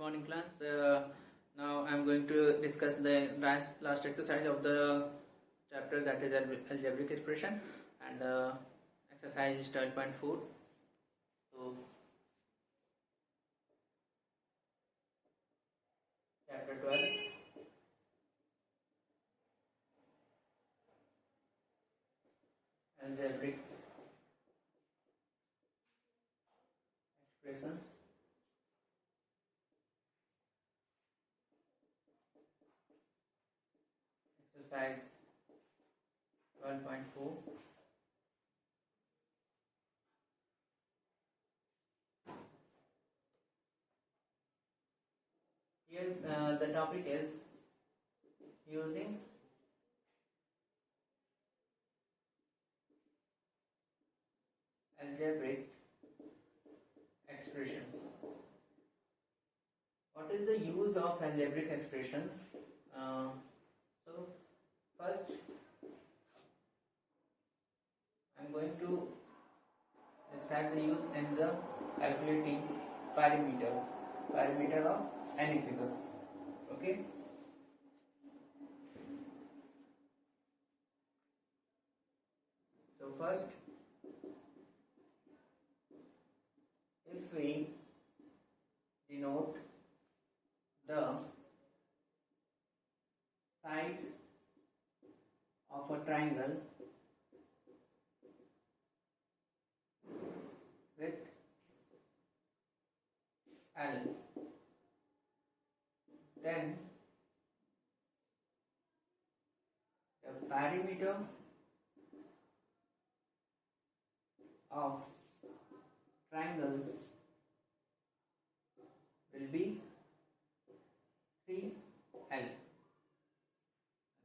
morning class. Now I am going to discuss the last exercise of the chapter, that is algebraic expression, and exercise is 12.4. So chapter 12, algebraic expressions. Exercise 12.4. Here the topic is using algebraic expressions. What is the use of algebraic expressions? So first I am going to describe the use in the calculating parameter of any figure. Okay. So first, if we denote the side of a triangle with L, then the perimeter of triangle will be 3L.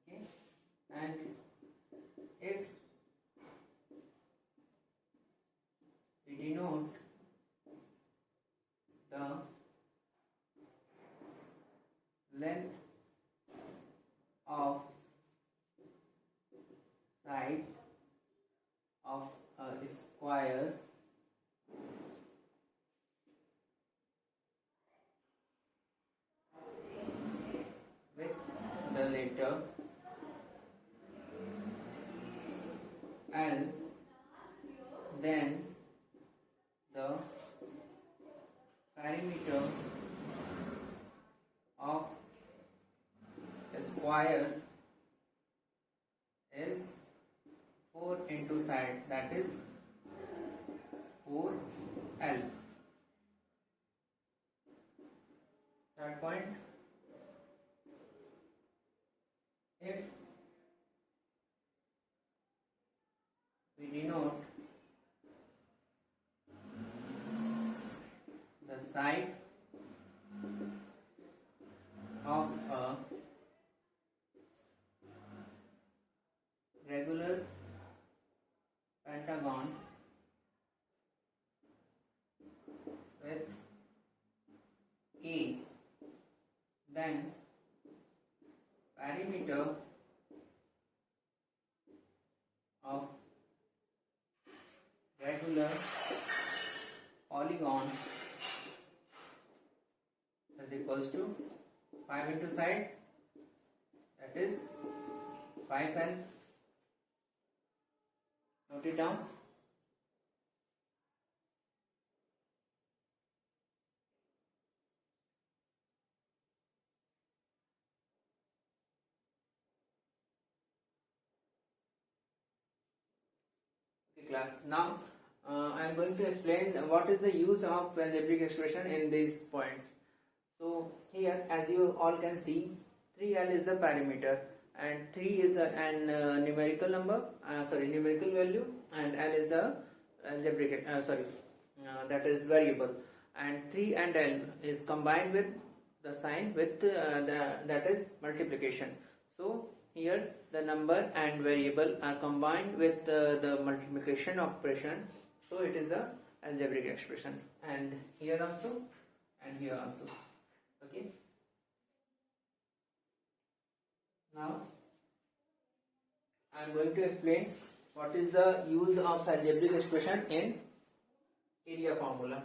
Okay, and if we denote the length of side of a square with the letter L, then the perimeter of a square is 4 into side, that is 4L. Third point, if we denote the side of a regular pentagon with A, then perimeter of regular polygon is equals to 5 into side, that is 5L. Note it down. Okay, class. Now I am going to explain what is the use of algebraic expression in these points. So here, as you all can see, 3L is the parameter and 3 is an numerical value, and L is the algebraic that is variable, and 3 and L is combined with the sign with that is multiplication. So here the number and variable are combined with the multiplication operation, so it is a algebraic expression, and here also and here also. Okay. Now I am going to explain what is the use of algebraic expression in area formula.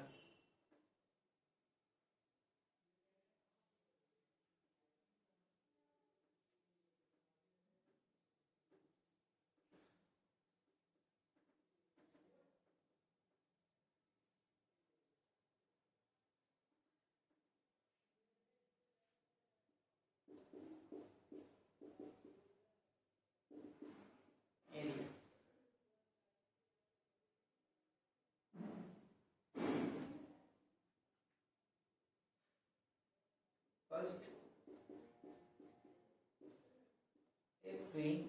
First, if we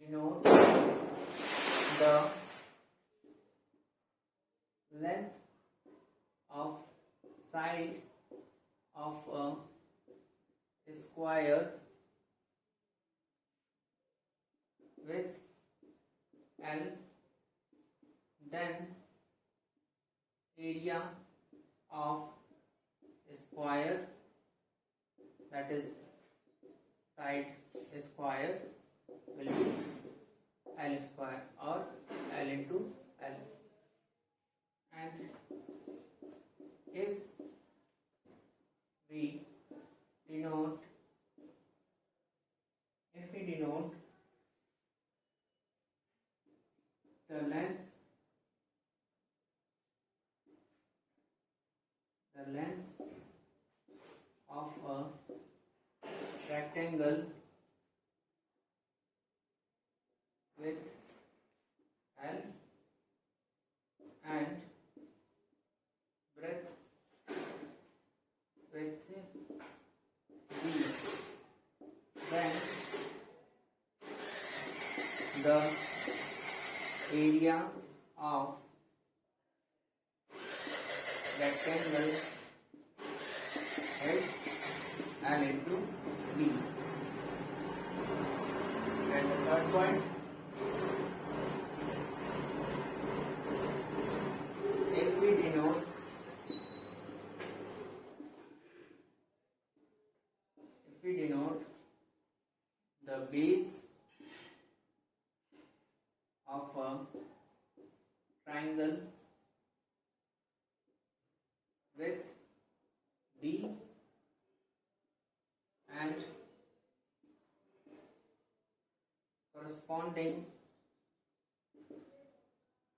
denote the length of side of a square with L, then area of square, that is side square, will be L square or L into L. And if we denote the length of a rectangle with L and breadth with B, then the area of rectangle is L into B. And the third point, if we denote the base of a triangle with D and corresponding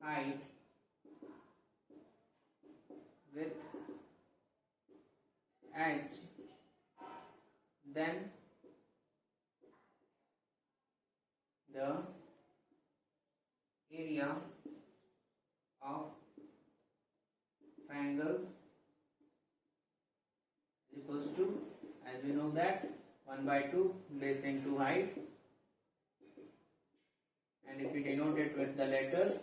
height with H, then the area of triangle is equals to, as we know that, 1 by 2 base into height, and if we denote it with the letters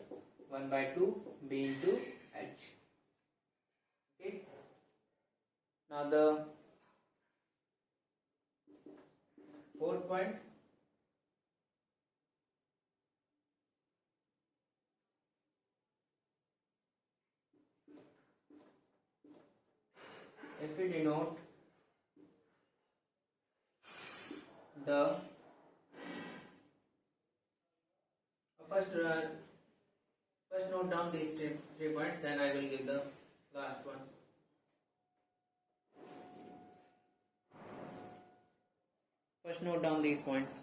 1 by 2 b into h. Okay. Now the fourth point, if we denote the first note down these three points, then I will give the last one. First note down these points.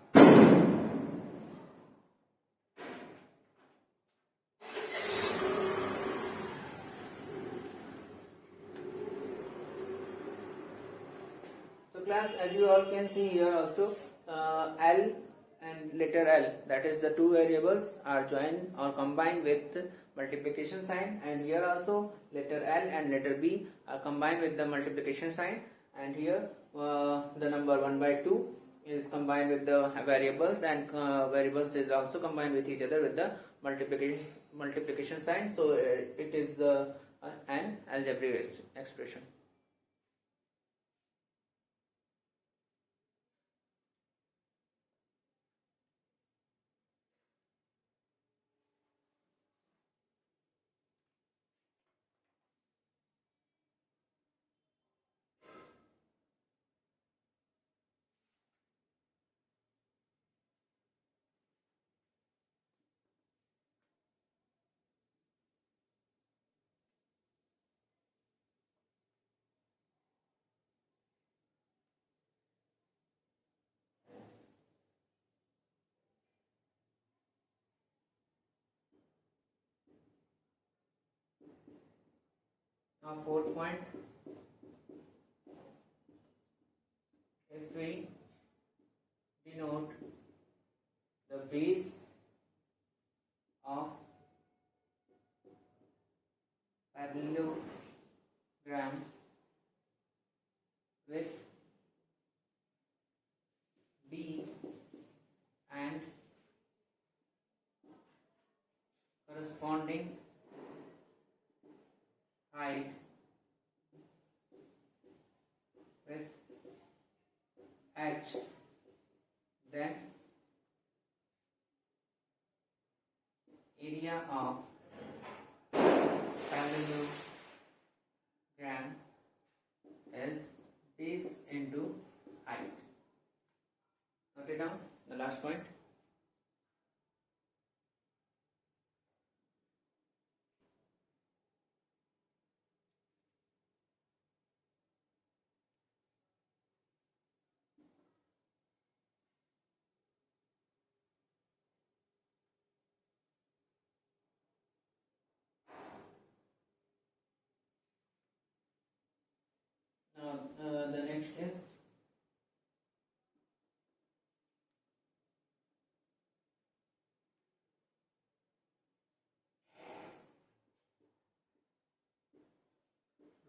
So class, as you all can see here also, L and letter L, that is the two variables, are joined or combined with multiplication sign, and here also letter L and letter B are combined with the multiplication sign, and here the number 1 by 2 is combined with the variables, and variables is also combined with each other with the multiplication sign. So it is an algebraic expression. Now fourth point, if we denote the base of parallelogram with with H, then area of parallelogram is base into height. Note it down, the last point. The next is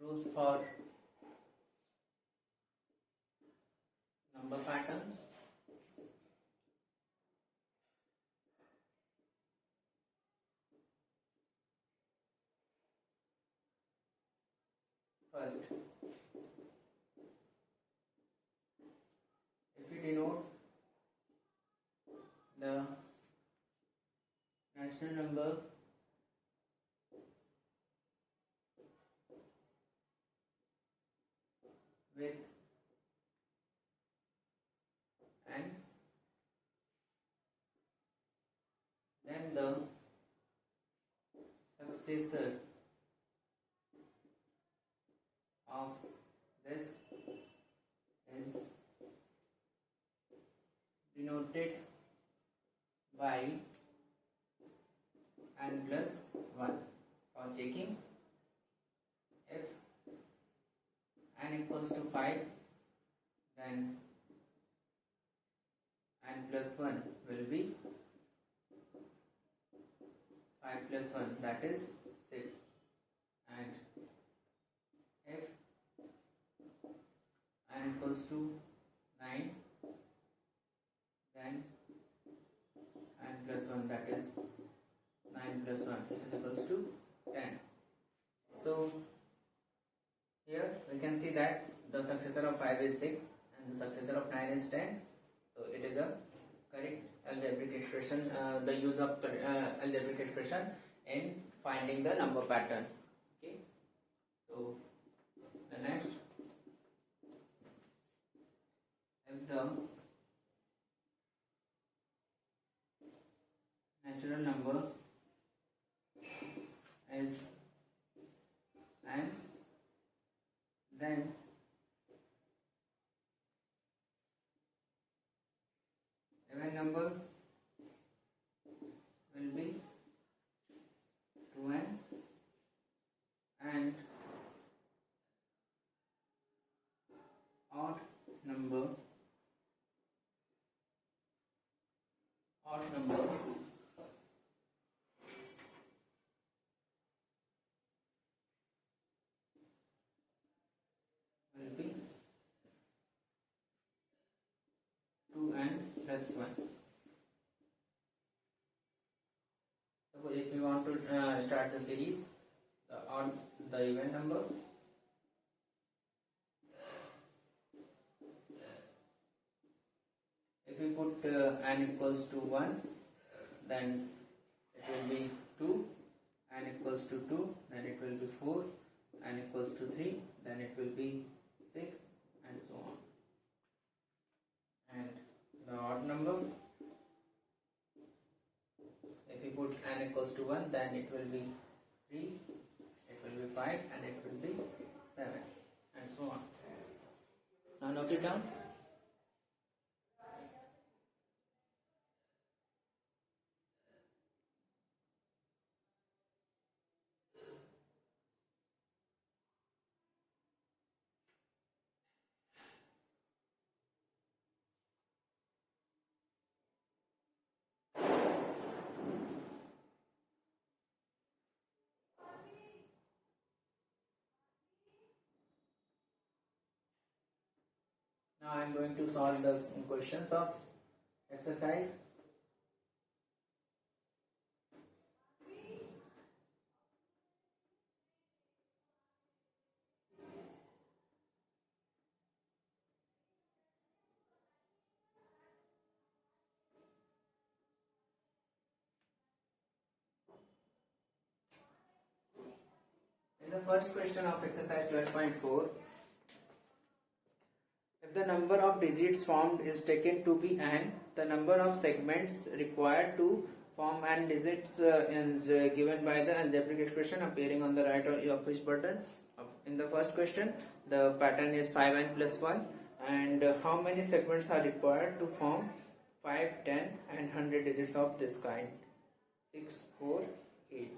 rules for number patterns. First, if you denote the natural number with n, then the successor of this is denoted by n plus 1. For checking, if n equals to 5, then n plus 1 will be 5 plus 1, that is 6. And if n equals to 9, then n plus 1, that is 9 plus 1 is equals to 10. So here we can see that the successor of 5 is 6 and the successor of 9 is 10. So it is a correct algebraic expression, the use of algebraic expression in finding the number pattern. Okay. So the next, if the natural number is n, then even number will be 2n, and odd number will be 2n plus 1. Suppose if we want to start the series, the even number, if we put n equals to 1, then it will be 2, n equals to 2, then it will be 4, n equals to 3, then it will be 6, and so on. And the odd number, if we put n equals to 1, then it will be 3, it will be 5, and it will be 7, and so on. Now note it down. Now I am going to solve the questions of exercise. the first question of exercise 12.4, if the number of digits formed is taken to be n, the number of segments required to form n digits is given by the algebraic expression appearing on the right of each button. In the first question, the pattern is 5n plus 1, and how many segments are required to form 5, 10 and 100 digits of this kind? 6, 4, 8.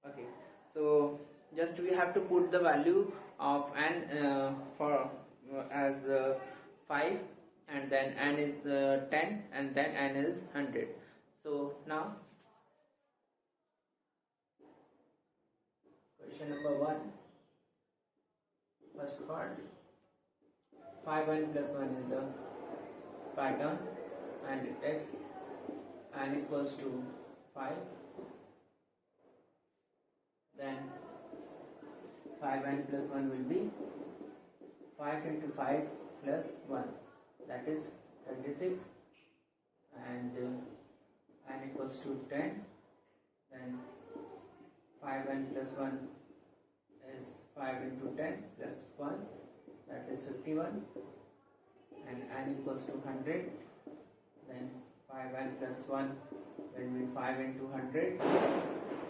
Okay, so just we have to put the value of n for as 5, and then n is 10, and then n is 100. So now question number 1, first part, 5n plus 1 is the pattern, and if n equals to 5, then 5n plus 1 will be 5 into 5 plus 1, that is 36, and n equals to 10, then 5n plus 1 is 5 into 10 plus 1, that is 51, and n equals to 100, then 5n plus 1 will be 5 into 100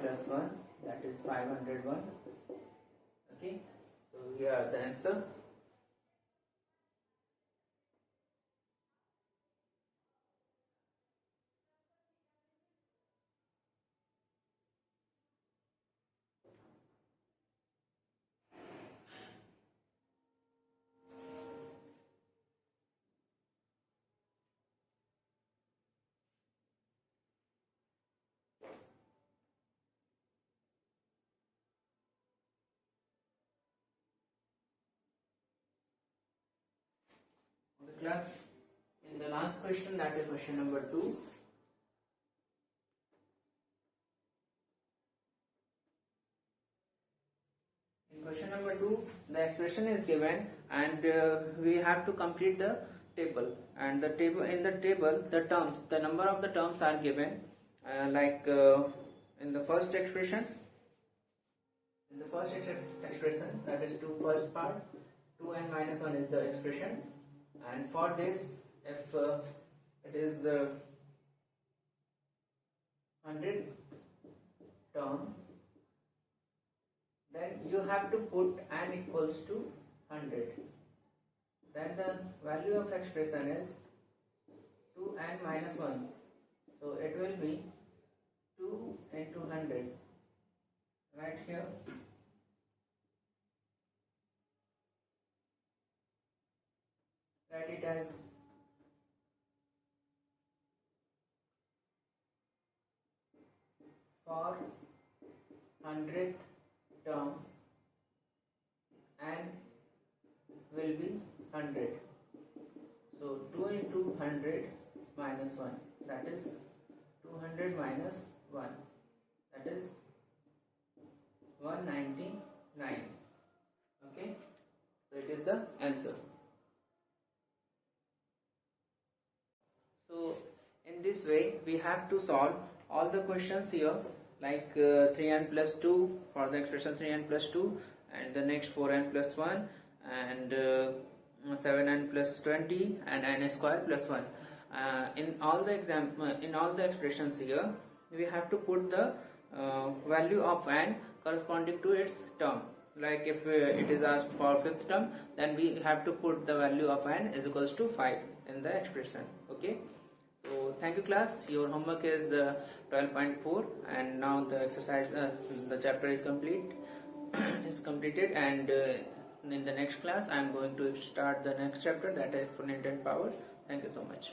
plus 1, that is 501. Okay, so here are the answer. The class, in the last question, that is question number 2. In question number 2, the expression is given, and we have to complete the table. And the table, in the table, the terms, the number of the terms are given, in the first expression. In the first expression, that is to first part, 2n minus 1 is the expression, and for this, if it is 100 term, then you have to put n equals to 100. Then the value of expression is 2n minus 1, so it will be 2 into 100. Right here, write it as for 100th term, n will be 100. So 2 into 100 minus 1, that is 200 minus 1, that is 199. Okay, so it is the answer. So in this way we have to solve all the questions here, like 3n plus 2 for the expression 3n plus 2, and the next 4n plus 1, and 7n plus 20, and n square plus 1. In all the expressions here, we have to put the value of n corresponding to its term. Like if it is asked for 5th term, then we have to put the value of n is equals to 5 in the expression. Okay, so thank you class, your homework is 12.4, and now the exercise, the chapter is completed, and in the next class I am going to start the next chapter, that is exponent and power. Thank you so much.